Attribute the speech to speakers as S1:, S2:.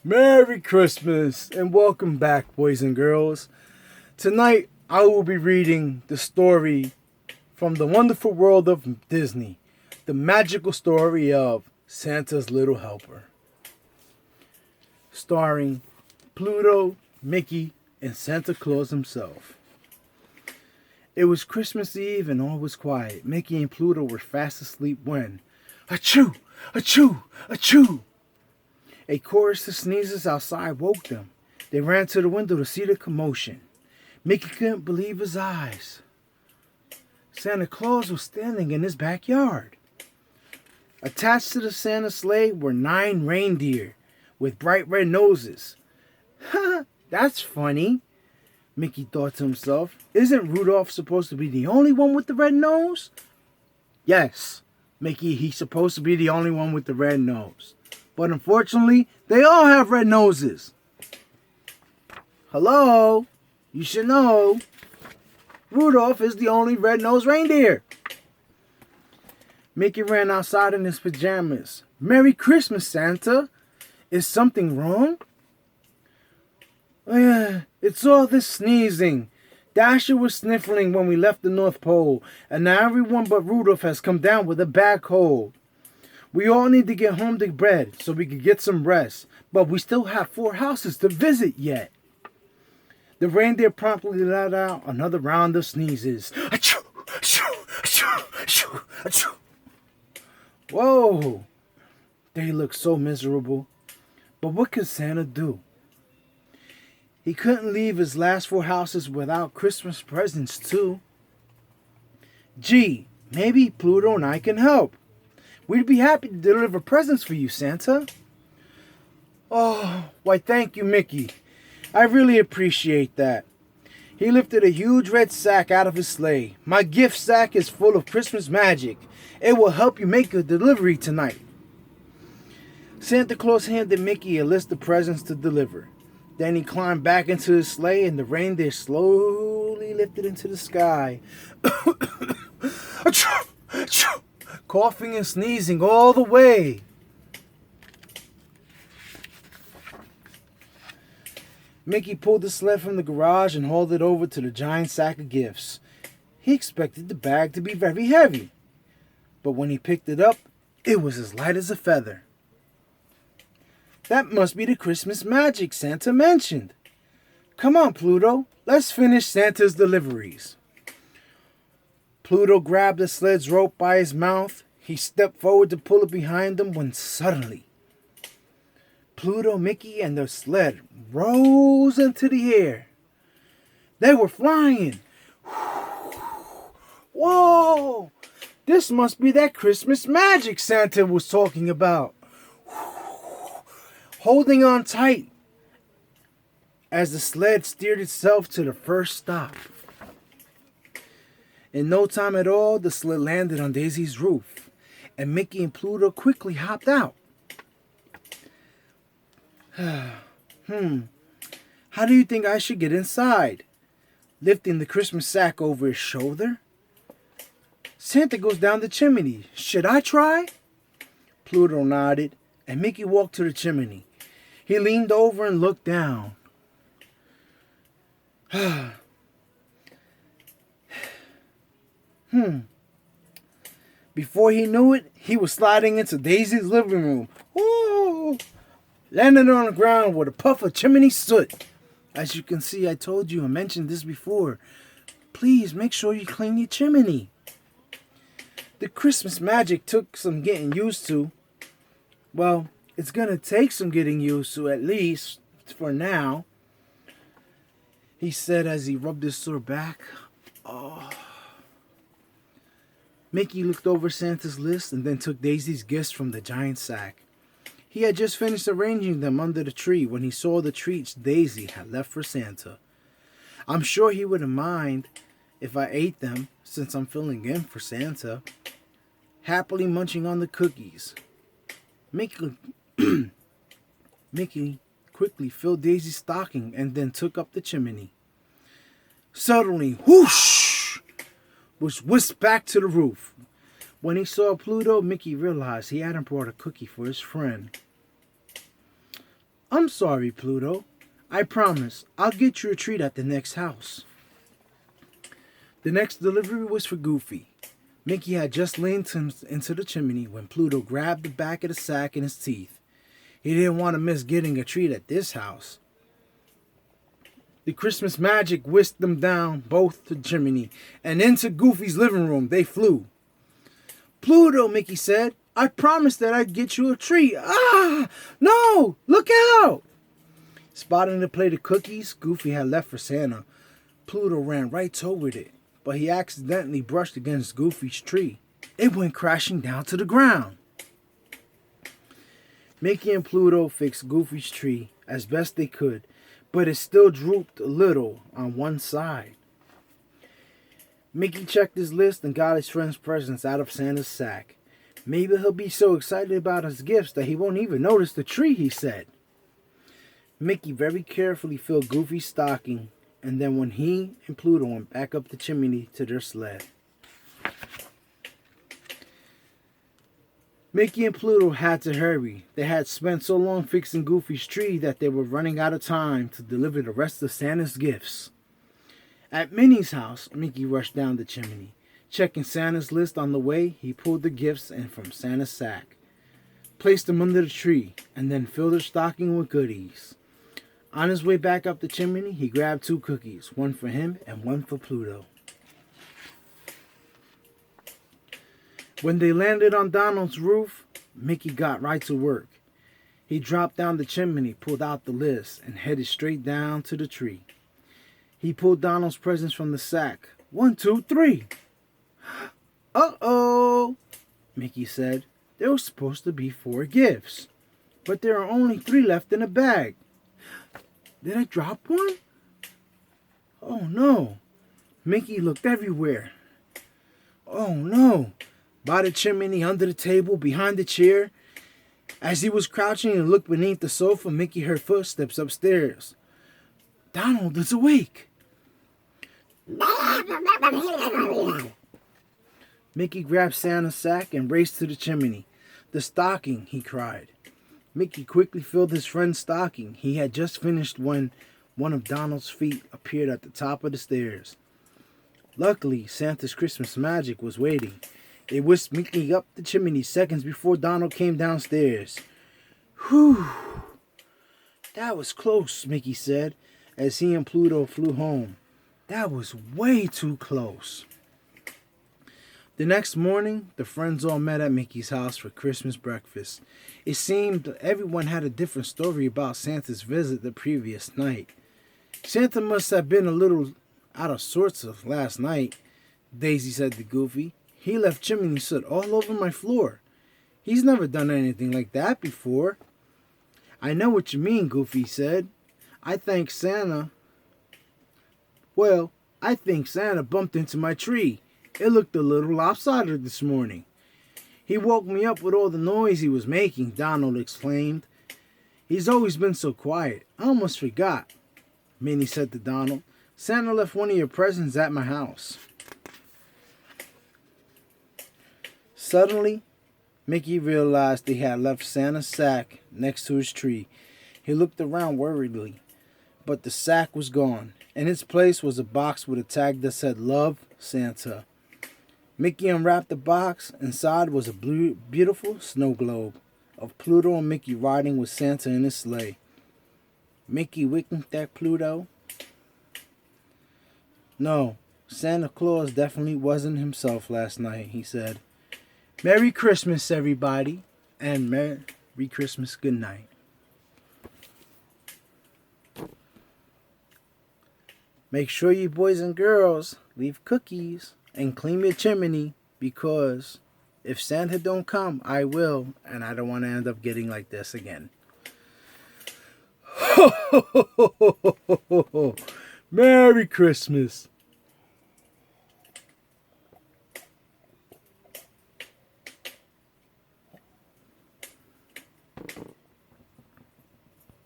S1: Merry Christmas and welcome back, boys and girls. Tonight I will be reading the story from the wonderful world of Disney, the magical story of Santa's Little Helper, starring Pluto, Mickey, and Santa Claus himself. It was Christmas Eve and all was quiet. Mickey and Pluto were fast asleep when, achoo, achoo, achoo! A chorus of sneezes outside woke them. They ran to the window to see the commotion. Mickey couldn't believe his eyes. Santa Claus was standing in his backyard. Attached to the Santa sleigh were 9 reindeer with bright red noses. Ha, that's funny, Mickey thought to himself. Isn't Rudolph supposed to be the only one with the red nose? Yes, Mickey, he's supposed to be the only one with the red nose. But unfortunately, they all have red noses. Hello? You should know. Rudolph is the only red-nosed reindeer. Mickey ran outside in his pajamas. Merry Christmas, Santa. Is something wrong? It's all this sneezing. Dasher was sniffling when we left the North Pole, and now everyone but Rudolph has come down with a bad cold. We all need to get home to bed so we can get some rest, but we still have 4 houses to visit yet. The reindeer promptly let out another round of sneezes. Achoo! Achoo! Achoo! Achoo! Achoo! Whoa! They looked so miserable. But what could Santa do? He couldn't leave his last 4 houses without Christmas presents too. Gee, maybe Pluto and I can help. We'd be happy to deliver presents for you, Santa. Oh, why thank you, Mickey. I really appreciate that. He lifted a huge red sack out of his sleigh. My gift sack is full of Christmas magic. It will help you make a delivery tonight. Santa Claus handed Mickey a list of presents to deliver. Then he climbed back into his sleigh and the reindeer slowly lifted into the sky. Achoo! Achoo! Coughing and sneezing all the way. Mickey pulled the sled from the garage and hauled it over to the giant sack of gifts. He expected the bag to be very heavy, but when he picked it up, it was as light as a feather. That must be the Christmas magic Santa mentioned. Come on, Pluto, let's finish Santa's deliveries. Pluto grabbed the sled's rope by his mouth. He stepped forward to pull it behind him when suddenly Pluto, Mickey, and the sled rose into the air. They were flying. Whoa! This must be that Christmas magic Santa was talking about. Holding on tight as the sled steered itself to the first stop. In no time at all, the sled landed on Daisy's roof, and Mickey and Pluto quickly hopped out. How do you think I should get inside? Lifting the Christmas sack over his shoulder? Santa goes down the chimney. Should I try? Pluto nodded, and Mickey walked to the chimney. He leaned over and looked down. Before he knew it, he was sliding into Daisy's living room. Whoa! Landing on the ground with a puff of chimney soot. As you can see, I told you, I mentioned this before. Please make sure you clean your chimney. The Christmas magic took some getting used to. Well, it's gonna take some getting used to, at least for now, he said as he rubbed his sore back. Oh. Mickey looked over Santa's list and then took Daisy's gifts from the giant sack. He had just finished arranging them under the tree when he saw the treats Daisy had left for Santa. I'm sure he wouldn't mind if I ate them since I'm filling in for Santa. Happily munching on the cookies, Mickey quickly filled Daisy's stocking and then took up the chimney. Suddenly, whoosh, was whisked back to the roof. When he saw Pluto, Mickey realized he hadn't brought a cookie for his friend. "I'm sorry, Pluto. I promise I'll get you a treat at the next house." The next delivery was for Goofy. Mickey had just leaned into the chimney when Pluto grabbed the back of the sack in his teeth. He didn't want to miss getting a treat at this house. The Christmas magic whisked them down both the chimney, and into Goofy's living room they flew. "Pluto," Mickey said, "I promised that I'd get you a treat." "Ah! No! Look out!" Spotting the plate of cookies Goofy had left for Santa, Pluto ran right toward it, but he accidentally brushed against Goofy's tree. It went crashing down to the ground. Mickey and Pluto fixed Goofy's tree as best they could, but it still drooped a little on one side. Mickey checked his list and got his friend's presents out of Santa's sack. "Maybe he'll be so excited about his gifts that he won't even notice the tree," he said. Mickey very carefully filled Goofy's stocking, and then when he and Pluto went back up the chimney to their sled. Mickey and Pluto had to hurry. They had spent so long fixing Goofy's tree that they were running out of time to deliver the rest of Santa's gifts. At Minnie's house, Mickey rushed down the chimney. Checking Santa's list on the way, he pulled the gifts in from Santa's sack, placed them under the tree, and then filled her stocking with goodies. On his way back up the chimney, he grabbed 2 cookies, one for him and one for Pluto. When they landed on Donald's roof, Mickey got right to work. He dropped down the chimney, pulled out the list, and headed straight down to the tree. He pulled Donald's presents from the sack. 1, 2, 3. "Uh-oh," Mickey said. "There was supposed to be 4 gifts, but there are only 3 left in the bag. Did I drop one? Oh no." Mickey looked everywhere. Oh no. By the chimney, under the table, behind the chair. As he was crouching and looked beneath the sofa, Mickey heard footsteps upstairs. "Donald is awake." Mickey grabbed Santa's sack and raced to the chimney. "The stocking," he cried. Mickey quickly filled his friend's stocking. He had just finished when one of Donald's feet appeared at the top of the stairs. Luckily, Santa's Christmas magic was waiting. It whisked Mickey up the chimney seconds before Donald came downstairs. "Whew! That was close," Mickey said, as he and Pluto flew home. "That was way too close." The next morning, the friends all met at Mickey's house for Christmas breakfast. It seemed everyone had a different story about Santa's visit the previous night. "Santa must have been a little out of sorts of last night," Daisy said to Goofy. "He left chimney soot all over my floor. He's never done anything like that before." "I know what you mean," Goofy said. I think Santa bumped into my tree. It looked a little lopsided this morning." "He woke me up with all the noise he was making," Donald exclaimed. "He's always been so quiet. I almost forgot," Minnie said to Donald. "Santa left one of your presents at my house." Suddenly, Mickey realized he had left Santa's sack next to his tree. He looked around worriedly, but the sack was gone. In its place was a box with a tag that said, "Love, Santa." Mickey unwrapped the box. Inside was a beautiful snow globe of Pluto and Mickey riding with Santa in his sleigh. Mickey winked at Pluto. "No, Santa Claus definitely wasn't himself last night," he said. "Merry Christmas, everybody, and Merry Christmas good night." Make sure you boys and girls leave cookies and clean your chimney, because if Santa don't come, I will, and I don't want to end up getting like this again. Merry Christmas.